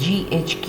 GHQ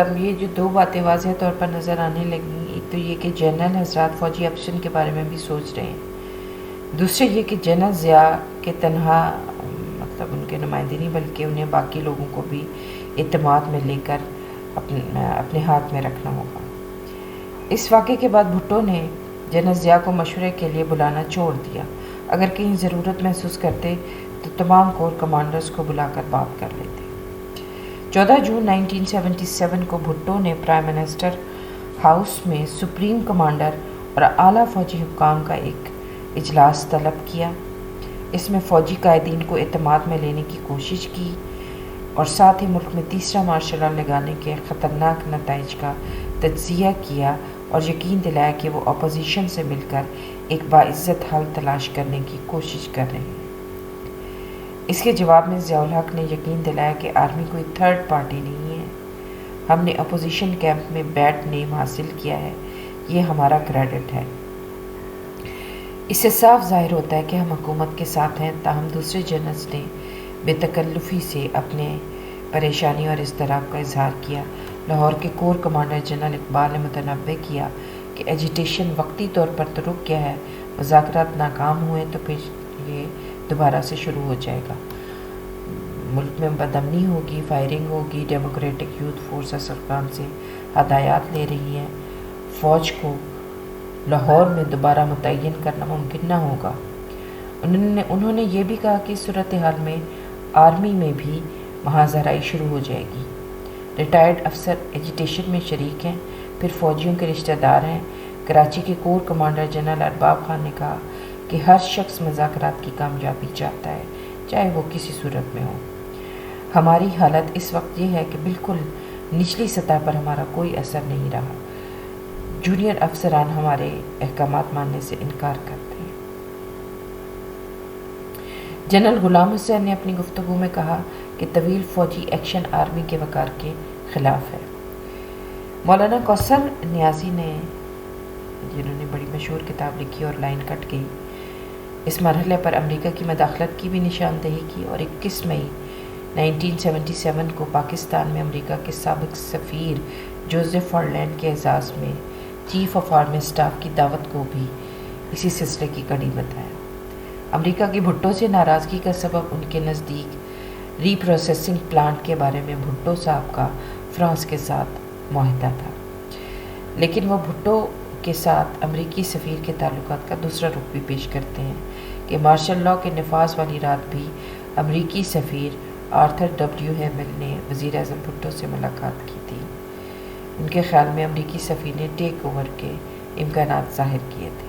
دوستم، یہ جو دو باتیں واضح طور پر نظر آنے لگیں، ایک تو یہ کہ جنرل حضرات فوجی آپشن کے بارے میں بھی سوچ رہے ہیں، دوسرے یہ کہ جنرل ضیاء کے تنہا ان کے نمائندے نہیں بلکہ انہیں باقی لوگوں کو بھی اعتماد میں لے کر اپنے ہاتھ میں رکھنا ہوگا۔ اس واقعے کے بعد بھٹو نے جنرل ضیاء کو مشورے کے لیے بلانا چھوڑ دیا۔ اگر کہیں ضرورت محسوس کرتے تو تمام کور کمانڈرز کو بلا کر بات کر لیتے۔ 14 جون 1977 کو بھٹو نے پرائم منسٹر ہاؤس میں سپریم کمانڈر اور اعلیٰ فوجی حکام کا ایک اجلاس طلب کیا۔ اس میں فوجی قائدین کو اعتماد میں لینے کی کوشش کی اور ساتھ ہی ملک میں تیسرا مارشل لا لگانے کے خطرناک نتائج کا تجزیہ کیا اور یقین دلایا کہ وہ اپوزیشن سے مل کر ایک باعزت حل تلاش کرنے کی کوشش کر رہے ہیں۔ اس کے جواب میں ضیاء الحق نے یقین دلایا کہ آرمی کوئی تھرڈ پارٹی نہیں ہے، ہم نے اپوزیشن کیمپ میں بیڈ نیم حاصل کیا ہے، یہ ہمارا کریڈٹ ہے۔ اس سے صاف ظاہر ہوتا ہے کہ ہم حکومت کے ساتھ ہیں، تاہم دوسرے جنرلز نے بے تکلفی سے اپنے پریشانی اور اضطراب کا اظہار کیا۔ لاہور کے کور کمانڈر جنرل اقبال نے متنبہ کیا کہ ایجیٹیشن وقتی طور پر تو رک گیا ہے، مذاکرات ناکام ہوئے تو پھر یہ دوبارہ سے شروع ہو جائے گا، ملک میں بدامنی ہوگی، فائرنگ ہوگی، ڈیموکریٹک یوتھ فورس اسرخان سے ہدایات لے رہی ہے، فوج کو لاہور میں دوبارہ متعین کرنا ممکن نہ ہوگا۔ انہوں نے یہ بھی کہا کہ صورتحال میں آرمی میں بھی مہاجرائی شروع ہو جائے گی، ریٹائرڈ افسر ایجیٹیشن میں شریک ہیں، پھر فوجیوں کے رشتہ دار ہیں۔ کراچی کے کور کمانڈر جنرل ارباب خان نے کہا کہ ہر شخص مذاکرات کی کامیابی چاہتا ہے، چاہے وہ کسی صورت میں ہو۔ ہماری حالت اس وقت یہ ہے کہ بالکل نچلی سطح پر ہمارا کوئی اثر نہیں رہا، جونیئر افسران ہمارے احکامات ماننے سے انکار کرتے ہیں۔ جنرل غلام حسین نے اپنی گفتگو میں کہا کہ طویل فوجی ایکشن آرمی کے وقار کے خلاف ہے۔ مولانا کوثر نیازی نے، جنہوں نے بڑی مشہور کتاب لکھی اور لائن کٹ گئی، اس مرحلے پر امریکہ کی مداخلت کی بھی نشاندہی کی اور 21 مئی 1977 کو پاکستان میں امریکہ کے سابق سفیر جوزف ہارلینڈ کے اعزاز میں چیف آف آرمی اسٹاف کی دعوت کو بھی اسی سلسلے کی کڑی بتایا۔ امریکہ کی بھٹو سے ناراضگی کا سبب ان کے نزدیک ری پروسیسنگ پلانٹ کے بارے میں بھٹو صاحب کا فرانس کے ساتھ معاہدہ تھا، لیکن وہ بھٹو کے ساتھ امریکی سفیر کے تعلقات کا دوسرا رخ بھی پیش کرتے ہیں کہ مارشل لاء کے نفاذ والی رات بھی امریکی سفیر آرتھر ڈبلیو ہیمل نے وزیر اعظم بھٹو سے ملاقات کی تھی۔ ان کے خیال میں امریکی سفیر نے ٹیک اوور کے امکانات ظاہر کیے تھے۔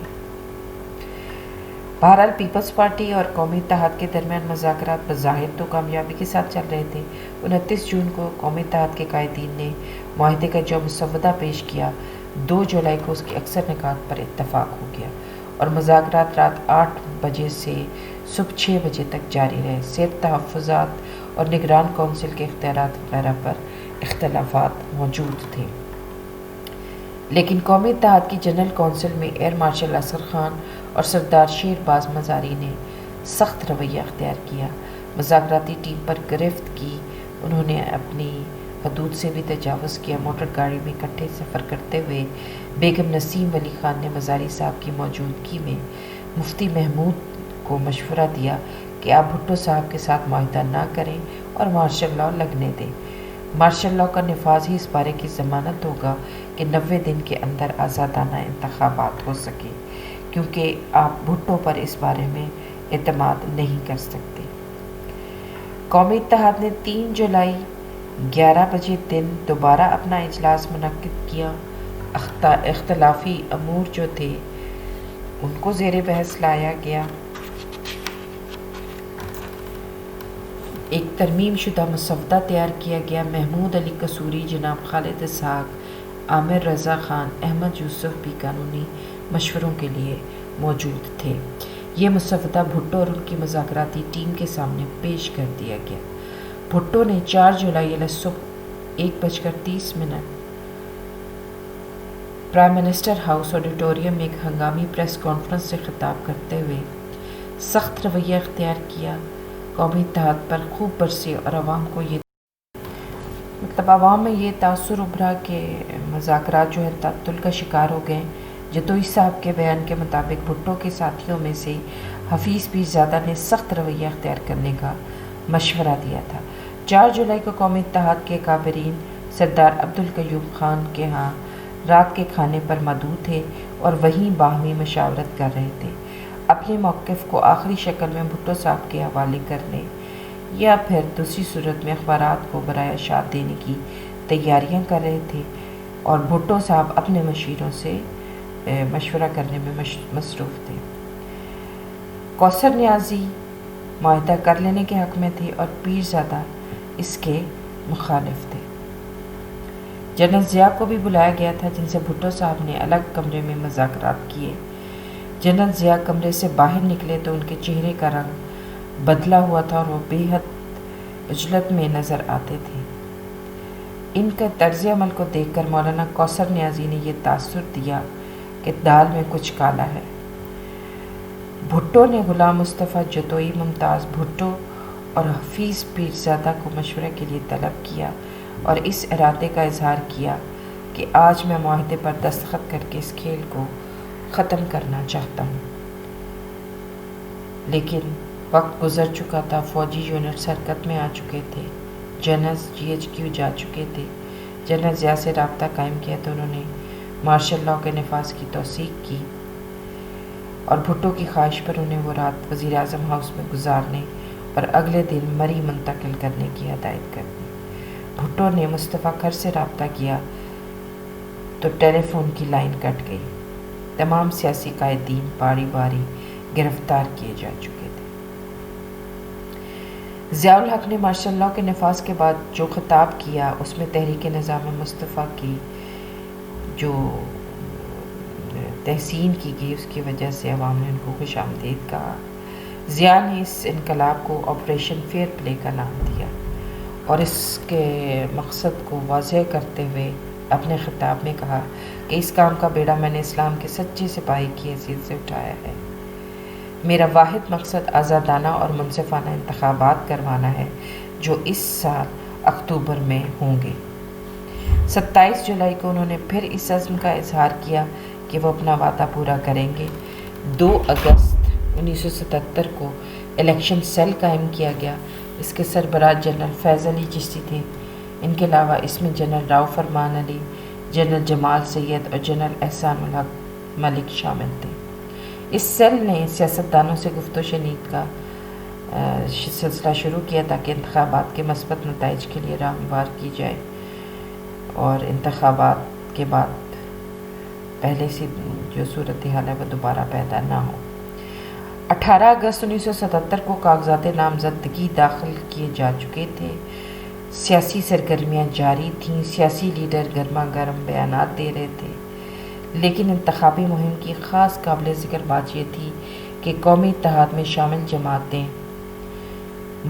بہرحال پیپلز پارٹی اور قومی اتحاد کے درمیان مذاکرات بظاہر تو کامیابی کے ساتھ چل رہے تھے۔ 29 جون کو قومی اتحاد کے قائدین نے معاہدے کا جو مسودہ پیش کیا، 2 جولائی کو اس کے اکثر نکات پر اتفاق ہو گیا اور مذاکرات رات 8 بجے سے صبح 6 بجے تک جاری رہے۔ صحت تحفظات اور نگران کونسل کے اختیارات وغیرہ پر اختلافات موجود تھے، لیکن قومی اتحاد کی جنرل کونسل میں ایئر مارشل اصغر خان اور سردار شیر باز مزاری نے سخت رویہ اختیار کیا، مذاکراتی ٹیم پر گرفت کی، انہوں نے اپنی حدود سے بھی تجاوز کیا۔ موٹر گاڑی میں اکٹھے سفر کرتے ہوئے بیگم نسیم ولی خان نے مزاری صاحب کی موجودگی میں مفتی محمود کو مشورہ دیا کہ آپ بھٹو صاحب کے ساتھ معاہدہ نہ کریں اور مارشل لاء لگنے دیں۔ مارشل لاء کا نفاذ ہی اس بارے کی ضمانت ہوگا کہ 90 دن کے اندر آزادانہ انتخابات ہو سکے، کیونکہ آپ بھٹو پر اس بارے میں اعتماد نہیں کر سکتے۔ قومی اتحاد نے 3 جولائی 11 بجے دن دوبارہ اپنا اجلاس منعقد کیا۔ اختلافی امور جو تھے ان کو زیر بحث لایا گیا۔ ایک ترمیم شدہ مسودہ تیار کیا گیا۔ محمود علی قصوری، جناب خالد اسحاق، عامر رضا خان، احمد یوسف بھی قانونی مشوروں کے لیے موجود تھے۔ یہ مسودہ بھٹو اور ان کی مذاکراتی ٹیم کے سامنے پیش کر دیا گیا۔ بھٹو نے 4 جولائی علیہ صبح 1:30 پرائم منسٹر ہاؤس آڈیٹوریم میں ایک ہنگامی پریس کانفرنس سے خطاب کرتے ہوئے سخت رویہ اختیار کیا، قومی اتحاد پر خوب برسے اور عوام کو یہ مطلب عوام میں یہ تاثر ابھرا کہ مذاکرات جو ہے تعطل کا شکار ہو گئے. جتوئی صاحب کے بیان کے مطابق بھٹو کے ساتھیوں میں سے حفیظ پیرزادہ نے سخت رویہ اختیار کرنے کا مشورہ دیا تھا. 4 جولائی کو قومی اتحاد کے کابرین سردار عبدالقیوم خان کے ہاں رات کے کھانے پر مدعو تھے اور وہیں باہمی مشاورت کر رہے تھے. اپنے موقف کو آخری شکل میں بھٹو صاحب کے حوالے کرنے یا پھر دوسری صورت میں اخبارات کو برائے اشاعت دینے کی تیاریاں کر رہے تھے اور بھٹو صاحب اپنے مشیروں سے مشورہ کرنے میں مصروف تھے. کوثر نیازی معاہدہ کر لینے کے حق میں تھے اور پیرزادہ اس کے مخالف تھے. جنرل ضیاء کو بھی بلایا گیا تھا جن سے بھٹو صاحب نے الگ کمرے میں مذاکرات کیے. جنرل ضیاء کمرے سے باہر نکلے تو ان کے چہرے کا رنگ بدلا ہوا تھا اور وہ بے حد عجلت میں نظر آتے تھے. ان کا طرز عمل کو دیکھ کر مولانا کوثر نیازی نے یہ تاثر دیا کہ دال میں کچھ کالا ہے. بھٹو نے غلام مصطفیٰ جتوئی، ممتاز بھٹو اور حفیظ پیرزادہ کو مشورے کے لیے طلب کیا اور اس ارادے کا اظہار کیا کہ آج میں معاہدے پر دستخط کر کے اس کھیل کو ختم کرنا چاہتا ہوں. لیکن وقت گزر چکا تھا. فوجی یونٹس حرکت میں آ چکے تھے. جنرلز GHQ جا چکے تھے. جنرل ضیاء سے رابطہ قائم کیا تو انہوں نے مارشل لاء کے نفاذ کی توثیق کی اور بھٹو کی خواہش پر انہیں وہ رات وزیر اعظم ہاؤس میں گزارنے اور اگلے دن مری منتقل کرنے کی ہدایت کر دی. بھٹو نے مصطفیٰ کھر سے رابطہ کیا تو ٹیلی فون کی لائن کٹ گئی. تمام سیاسی قائدین باری باری گرفتار کیے جا چکے تھے. ضیاء الحق نے مارشل لاء کے نفاذ کے بعد جو خطاب کیا اس میں تحریک نظام مصطفیٰ کی جو تحسین کی گئی اس کی وجہ سے عوام نے ان کو خوش آمدید کہا. ضیاء نے اس انقلاب کو آپریشن فیئر پلے کا نام دیا اور اس کے مقصد کو واضح کرتے ہوئے اپنے خطاب میں کہا کہ اس کام کا بیڑا میں نے اسلام کے سچے سپاہی کی حیثیت سے اٹھایا ہے. میرا واحد مقصد آزادانہ اور منصفانہ انتخابات کروانا ہے جو اس سال اکتوبر میں ہوں گے. 27 جولائی کو انہوں نے پھر اس عزم کا اظہار کیا کہ وہ اپنا وعدہ پورا کریں گے. 2 اگست 1977 کو الیکشن سیل قائم کیا گیا. اس کے سربراہ جنرل فیض علی چشتی تھے. ان کے علاوہ اس میں جنرل راؤ فرمان علی، جنرل جمال سید اور جنرل احسان الحق ملک شامل تھے. اس سیل نے سیاستدانوں سے گفت و شنید کا سلسلہ شروع کیا تاکہ انتخابات کے مثبت نتائج کے لیے راہ ہموار کی جائے اور انتخابات کے بعد پہلے سے جو صورتحال ہے وہ دوبارہ پیدا نہ ہو. 18 اگست 1977 کو کاغذات نامزدگی داخل کیے جا چکے تھے. سیاسی سرگرمیاں جاری تھیں. سیاسی لیڈر گرما گرم بیانات دے رہے تھے. لیکن انتخابی مہم کی خاص قابل ذکر بات یہ تھی کہ قومی اتحاد میں شامل جماعتیں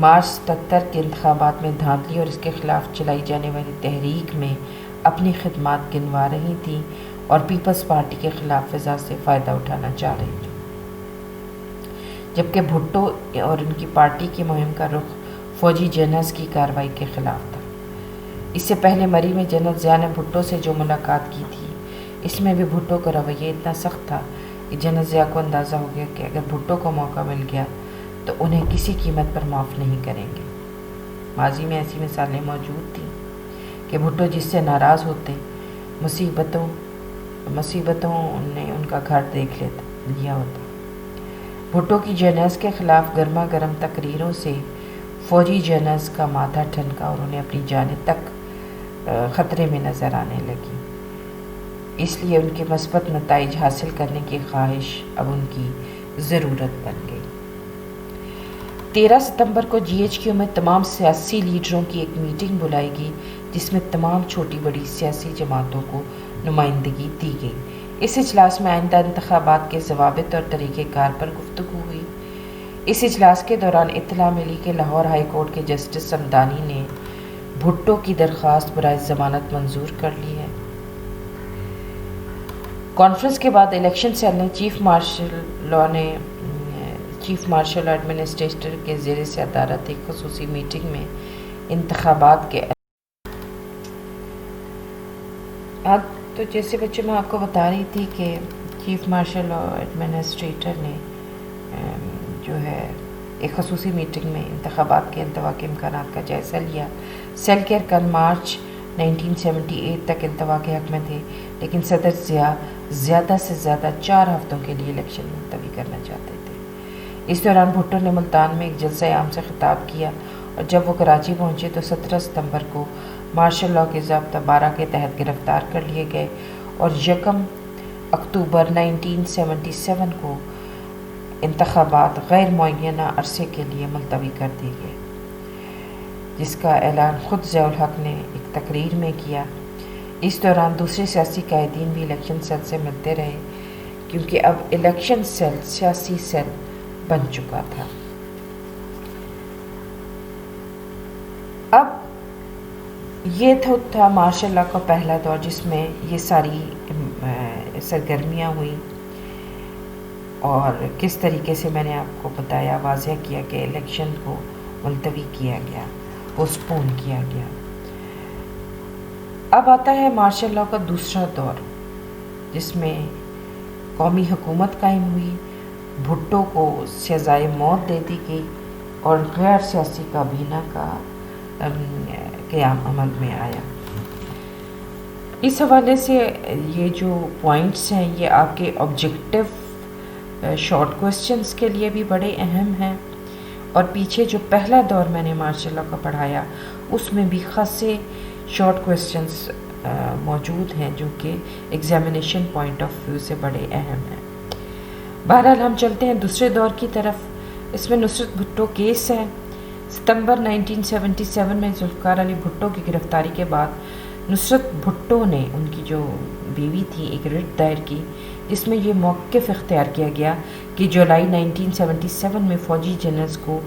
مارچ 77 کے انتخابات میں دھاندلی اور اس کے خلاف چلائی جانے والی تحریک میں اپنی خدمات گنوا رہی تھیں اور پیپلز پارٹی کے خلاف فضا سے فائدہ اٹھانا چاہ رہی تھیں، جبکہ بھٹو اور ان کی پارٹی کی مہم کا رخ فوجی جنرلز کی کارروائی کے خلاف تھا. اس سے پہلے مری میں جنرل ضیاء نے بھٹو سے جو ملاقات کی تھی اس میں بھی بھٹو کا رویہ اتنا سخت تھا کہ جنرل ضیاء کو اندازہ ہو گیا کہ اگر بھٹو کو موقع مل گیا تو انہیں کسی قیمت پر معاف نہیں کریں گے. ماضی میں ایسی مثالیں موجود تھیں کہ بھٹو جس سے ناراض ہوتے مصیبتوں نے ان کا گھر دیکھ لیا ہوتا. بھٹو کی جنرلز کے خلاف گرما گرم تقریروں سے فوجی جنرلز کا ماتھا ٹھنکا اور انہیں اپنی جانیں تک خطرے میں نظر آنے لگی. اس لیے ان کے مثبت نتائج حاصل کرنے کی خواہش اب ان کی ضرورت بن گئی. 13 ستمبر کو GHQ میں تمام سیاسی لیڈروں کی ایک میٹنگ بلائی گئی جس میں تمام چھوٹی بڑی سیاسی جماعتوں کو نمائندگی دی گئی. اس اجلاس میں آئندہ انتخابات کے ضوابط اور طریقہ کار پر گفتگو ہوئی. اس اجلاس کے دوران اطلاع ملی کہ لاہور ہائی کورٹ کے جسٹس سمدانی نے بھٹو کی درخواست برائے ضمانت منظور کر لی ہے. کانفرنس کے بعد الیکشن سیل نے چیف مارشل ایڈمنسٹریٹر کے زیر صدارت ایک خصوصی میٹنگ میں انتخابات کے تو جیسے بچے میں آپ کو بتا رہی تھی کہ چیف مارشل اور ایڈمنسٹریٹر نے جو ہے ایک خصوصی میٹنگ میں انتخابات کے التوا کے امکانات کا جائزہ لیا۔ سیلکر کل مارچ 1978 تک التوا کے حق میں تھے، لیکن صدر ضیاء زیادہ سے زیادہ 4 ہفتوں کے لیے الیکشن ملتوی کرنا چاہتے تھے۔ اس دوران بھٹو نے ملتان میں ایک جلسہ عام سے خطاب کیا، اور جب وہ کراچی پہنچے تو 17 ستمبر کو مارشل لاء کے ضابطہ 12 کے تحت گرفتار کر لیے گئے اور 1 اکتوبر 1977 کو انتخابات غیر معینہ عرصے کے لیے ملتوی کر دیے گئے، جس کا اعلان خود ضیاء الحق نے ایک تقریر میں کیا۔ اس دوران دوسرے سیاسی قائدین بھی الیکشن سیل سے ملتے رہے، کیونکہ اب الیکشن سیل سیاسی سیل بن چکا تھا۔ اب یہ تھا مارشل لاء کا پہلا دور، جس میں یہ ساری سرگرمیاں ہوئیں، اور کس طریقے سے میں نے آپ کو بتایا، واضح کیا کہ الیکشن کو ملتوی کیا گیا، پوسٹ پون کیا گیا۔ اب آتا ہے مارشل لاء کا دوسرا دور، جس میں قومی حکومت قائم ہوئی، بھٹو کو سزائے موت دے دی گئی اور غیر سیاسی کابینہ کا قیام عمل میں آیا۔ اس حوالے سے یہ جو پوائنٹس ہیں یہ آپ کے آبجیکٹو شارٹ کوسچنز کے لیے بھی بڑے اہم ہیں، اور پیچھے جو پہلا دور میں نے مارشل لاء کا پڑھایا اس میں بھی خاصے شارٹ کوسچنز موجود ہیں جو کہ ایگزامینیشن پوائنٹ آف ویو سے بڑے اہم ہیں۔ بہرحال ہم چلتے ہیں دوسرے دور کی طرف۔ اس میں نصرت بھٹو کیس ہے۔ ستمبر 1977 میں ذوالفقار علی بھٹو کی گرفتاری کے بعد نصرت بھٹو نے ان کی جو بیوی تھی ایک رٹ دائر کی، جس میں یہ موقف اختیار کیا گیا کہ جولائی 1977 میں فوجی جنرلز کو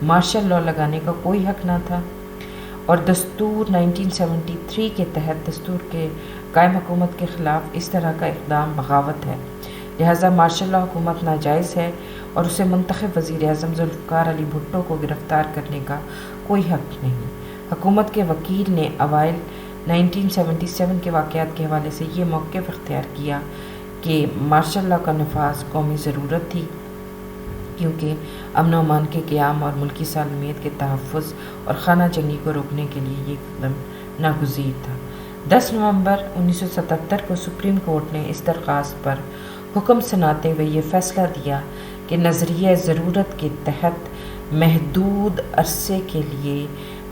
مارشل لاء لگانے کا کوئی حق نہ تھا، اور دستور 1973 کے تحت دستور کے قائم حکومت کے خلاف اس طرح کا اقدام بغاوت ہے، لہٰذا مارشل لاء حکومت ناجائز ہے اور اسے منتخب وزیر اعظم ذوالفقار علی بھٹو کو گرفتار کرنے کا کوئی حق نہیں۔ حکومت کے وکیل نے اوائل 1977 کے واقعات کے حوالے سے یہ موقف اختیار کیا کہ مارشل لاء کا نفاذ قومی ضرورت تھی، کیونکہ امن و امان کے قیام اور ملکی سالمیت کے تحفظ اور خانہ جنگی کو روکنے کے لیے یہ قدم ناگزیر تھا۔ 10 نومبر 1977 کو سپریم کورٹ نے اس درخواست پر حکم سناتے ہوئے یہ فیصلہ دیا کہ نظریہ ضرورت کے تحت محدود عرصے کے لیے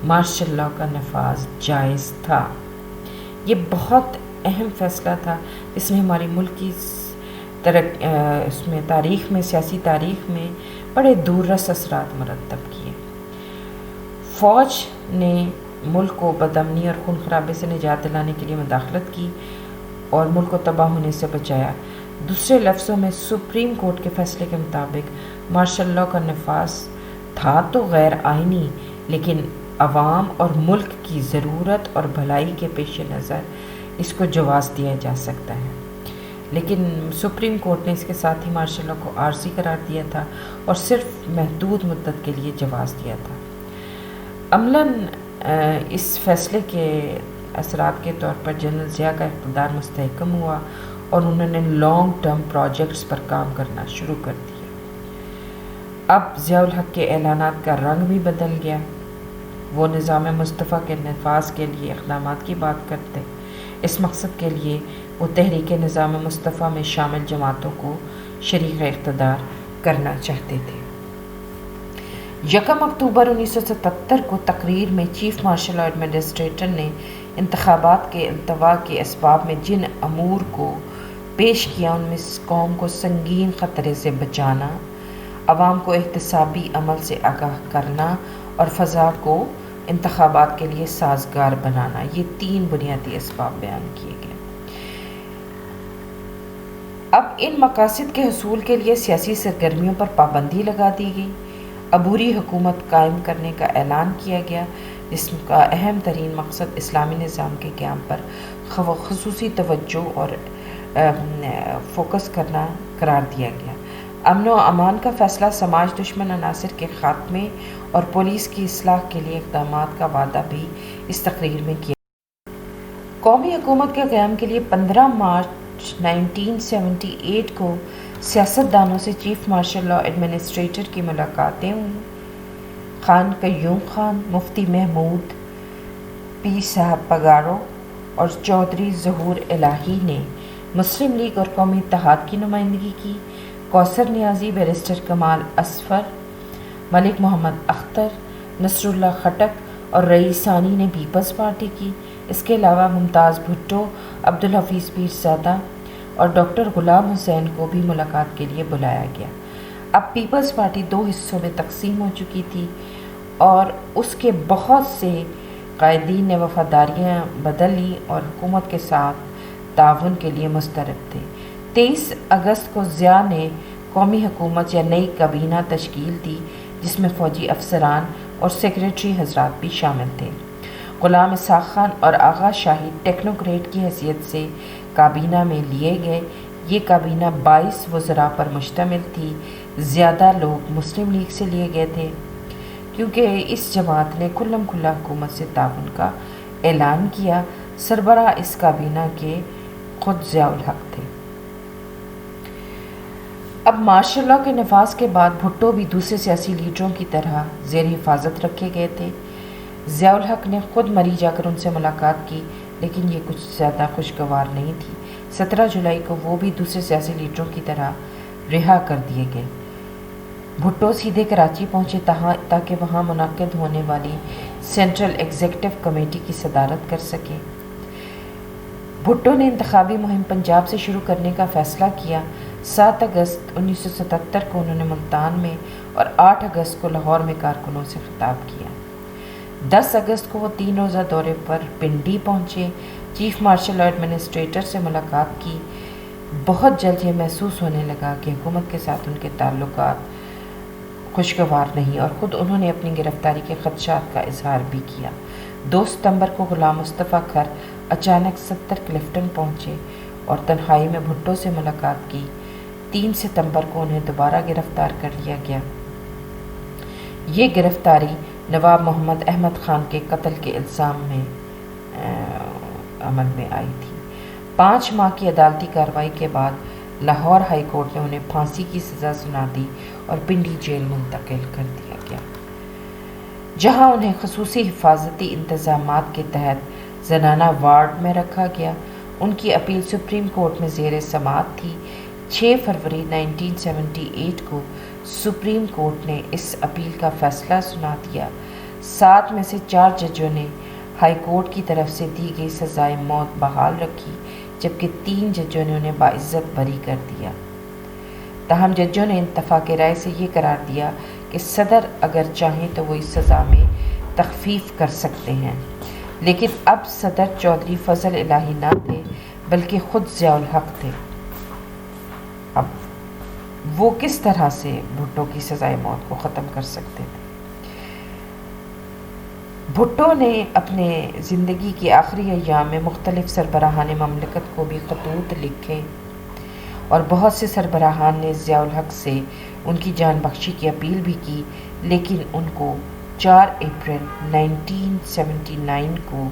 مارشل لاء کا نفاذ جائز تھا۔ یہ بہت اہم فیصلہ تھا، اس نے ہماری ملک کی اس میں تاریخ میں، سیاسی تاریخ میں بڑے دور رس اثرات مرتب کیے۔ فوج نے ملک کو بدامنی اور خون خرابے سے نجات دلانے کے لیے مداخلت کی اور ملک کو تباہ ہونے سے بچایا۔ دوسرے لفظوں میں سپریم کورٹ کے فیصلے کے مطابق مارشل لاء کا نفاذ تھا تو غیر آئینی، لیکن عوام اور ملک کی ضرورت اور بھلائی کے پیش نظر اس کو جواز دیا جا سکتا ہے، لیکن سپریم کورٹ نے اس کے ساتھ ہی مارشل لاء کو عارضی قرار دیا تھا اور صرف محدود مدت کے لیے جواز دیا تھا۔ عملاً اس فیصلے کے اثرات کے طور پر جنرل ضیاء کا اقتدار مستحکم ہوا اور انہوں نے لانگ ٹرم پروجیکٹس پر کام کرنا شروع کر دیا۔ اب ضیاء الحق کے اعلانات کا رنگ بھی بدل گیا۔ وہ نظام مصطفیٰ کے نفاذ کے لیے اقدامات کی بات کرتے، اس مقصد کے لیے وہ تحریک نظام مصطفیٰ میں شامل جماعتوں کو شریک اقتدار کرنا چاہتے تھے۔ 1 اکتوبر 1977 کو تقریر میں چیف مارشل اور ایڈمنسٹریٹر نے انتخابات کے التوا کے اسباب میں جن امور کو پیش کیا ان میں قوم کو سنگین خطرے سے بچانا، عوام کو احتسابی عمل سے آگاہ کرنا اور فضا کو انتخابات کے لیے سازگار بنانا، یہ 3 بنیادی اسباب بیان کیے گئے۔ اب ان مقاصد کے حصول کے لیے سیاسی سرگرمیوں پر پابندی لگا دی گئی، عبوری حکومت قائم کرنے کا اعلان کیا گیا، جس کا اہم ترین مقصد اسلامی نظام کے قیام پر خصوصی توجہ اور فوکس کرنا قرار دیا گیا۔ امن و امان کا فیصلہ سماج دشمن عناصر کے خاتمے اور پولیس کی اصلاح کے لیے اقدامات کا وعدہ بھی اس تقریر میں کیا۔ قومی حکومت کے قیام کے لیے 15 مارچ 1978 کو سیاستدانوں سے چیف مارشل لا ایڈمنسٹریٹر کی ملاقاتیں ہوئیں۔ خان قیوم خان، مفتی محمود پیر صاحب پگارو اور چودھری ظہور الہی نے مسلم لیگ اور قومی اتحاد کی نمائندگی کی۔ کوثر نیازی، بیرسٹر کمال اصفر، ملک محمد اختر، نصر اللہ خٹک اور رئیس ثانی نے پیپلز پارٹی کی۔ اس کے علاوہ ممتاز بھٹو، عبدالحفیظ پیرزادہ اور ڈاکٹر غلام حسین کو بھی ملاقات کے لیے بلایا گیا۔ اب پیپلز پارٹی 2 حصوں میں تقسیم ہو چکی تھی اور اس کے بہت سے قائدین نے وفاداریاں بدل لی اور حکومت کے ساتھ تعاون کے لیے مسترب تھے۔ 23 اگست کو ضیاء نے قومی حکومت یا نئی کابینہ تشکیل دی جس میں فوجی افسران اور سیکریٹری حضرات بھی شامل تھے۔ غلام اسحاق خان اور آغا شاہی ٹیکنوکریٹ کی حیثیت سے کابینہ میں لیے گئے۔ یہ کابینہ 22 وزراء پر مشتمل تھی۔ زیادہ لوگ مسلم لیگ سے لیے گئے تھے کیونکہ اس جماعت نے کھلم کھلا حکومت سے تعاون کا اعلان کیا۔ سربراہ اس کابینہ کے خود ضیاء الحق تھے۔ اب مارشل لا کے نفاذ کے بعد بھٹو بھی دوسرے سیاسی لیڈروں کی طرح زیر حفاظت رکھے گئے تھے۔ ضیاء الحق نے خود مری جا کر ان سے ملاقات کی لیکن یہ کچھ زیادہ خوشگوار نہیں تھی۔ 17 جولائی کو وہ بھی دوسرے سیاسی لیڈروں کی طرح رہا کر دیے گئے۔ بھٹو سیدھے کراچی پہنچے تاکہ وہاں منعقد ہونے والی سینٹرل ایگزیکٹو کمیٹی کی صدارت کر سکیں۔ بھٹو نے انتخابی مہم پنجاب سے شروع کرنے کا فیصلہ کیا۔ 7 اگست 1977 کو انہوں نے ملتان میں اور 8 اگست کو لاہور میں کارکنوں سے خطاب کیا۔ 10 اگست کو وہ 3 روزہ دورے پر پنڈی پہنچے۔ چیف مارشل ایڈمنسٹریٹر سے ملاقات کی۔ بہت جلد یہ محسوس ہونے لگا کہ حکومت کے ساتھ ان کے تعلقات خوشگوار نہیں اور خود انہوں نے اپنی گرفتاری کے خدشات کا اظہار بھی کیا۔ 2 ستمبر کو غلام مصطفیٰ کھر اچانک 70 کلفٹن پہنچے اور تنہائی میں بھٹو سے ملاقات کی۔ 3 ستمبر کو انہیں دوبارہ گرفتار کر لیا گیا۔ یہ گرفتاری نواب محمد احمد خان کے قتل کے الزام میں عمل میں آئی تھی۔ 5 ماہ کی عدالتی کارروائی کے بعد لاہور ہائی کورٹ نے انہیں پھانسی کی سزا سنا دی اور پنڈی جیل منتقل کر دیا گیا جہاں انہیں خصوصی حفاظتی انتظامات کے تحت زنانہ وارڈ میں رکھا گیا۔ ان کی اپیل سپریم کورٹ میں زیر سماعت تھی۔ 6 فروری 1978 کو سپریم کورٹ نے اس اپیل کا فیصلہ سنا دیا۔ 7 میں سے 4 ججوں نے ہائی کورٹ کی طرف سے دی گئی سزائے موت بحال رکھی جبکہ 3 ججوں نے انہیں باعزت بری کر دیا۔ تاہم ججوں نے اتفاق رائے سے یہ قرار دیا کہ صدر اگر چاہیں تو وہ اس سزا میں تخفیف کر سکتے ہیں، لیکن اب صدر چودھری فضل الہی نہ تھے بلکہ خود ضیاء الحق تھے۔ اب وہ کس طرح سے بھٹو کی سزائے موت کو ختم کر سکتے تھے؟ بھٹو نے اپنے زندگی کے آخری ایام میں مختلف سربراہان مملکت کو بھی خطوط لکھے اور بہت سے سربراہان نے ضیاء الحق سے ان کی جان بخشی کی اپیل بھی کی، لیکن ان کو 4 اپریل 1979 کو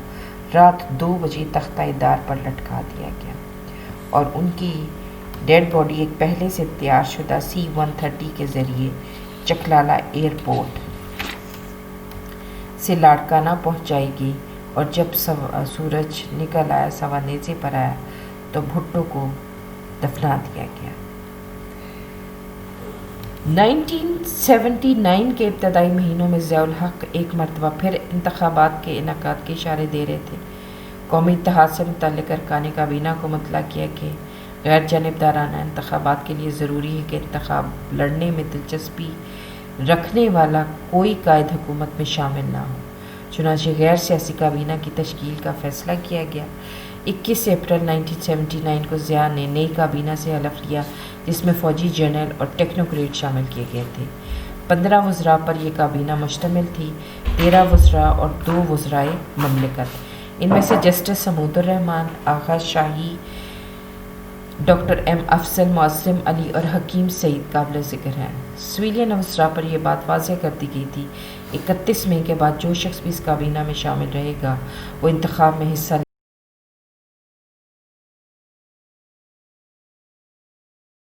رات 2 بجے تختہ دار پر لٹکا دیا گیا اور ان کی ڈیڈ باڈی ایک پہلے سے تیار شدہ C-130 کے ذریعے چکلالہ ایئرپورٹ سے لاڑکانہ پہنچائی گئی اور جب سورج نکل آیا، سوا نیزے پر آیا تو بھٹو کو دفنا دیا گیا۔ 1979 کے ابتدائی مہینوں میں ضیاء الحق ایک مرتبہ پھر انتخابات کے انعقاد کے اشارے دے رہے تھے۔ قومی اتحاد سے متعلق ارکان کابینہ کو مطلع کیا کہ غیر جانبدارانہ انتخابات کے لیے ضروری ہے کہ انتخاب لڑنے میں دلچسپی رکھنے والا کوئی قائد حکومت میں شامل نہ ہو۔ چنانچہ غیر سیاسی کابینہ کی تشکیل کا فیصلہ کیا گیا۔ 21 اپریل 1979 کو ضیاء نے نئی کابینہ سے حلف لیا جس میں فوجی جنرل اور ٹیکنوکریٹ شامل کیے گئے تھے۔ 15 وزراء پر یہ کابینہ مشتمل تھی، 13 وزراء اور 2 وزرائے مملکت۔ ان میں سے جسٹس حمود الرحمان، آغا شاہی، ڈاکٹر ایم افضل، معظم علی اور حکیم سعید قابل ذکر ہیں۔ سویلین وزراء پر یہ بات واضح کر دی گئی تھی 31 مئی کے بعد جو شخص بھی اس کابینہ میں شامل رہے گا وہ انتخاب میں حصہ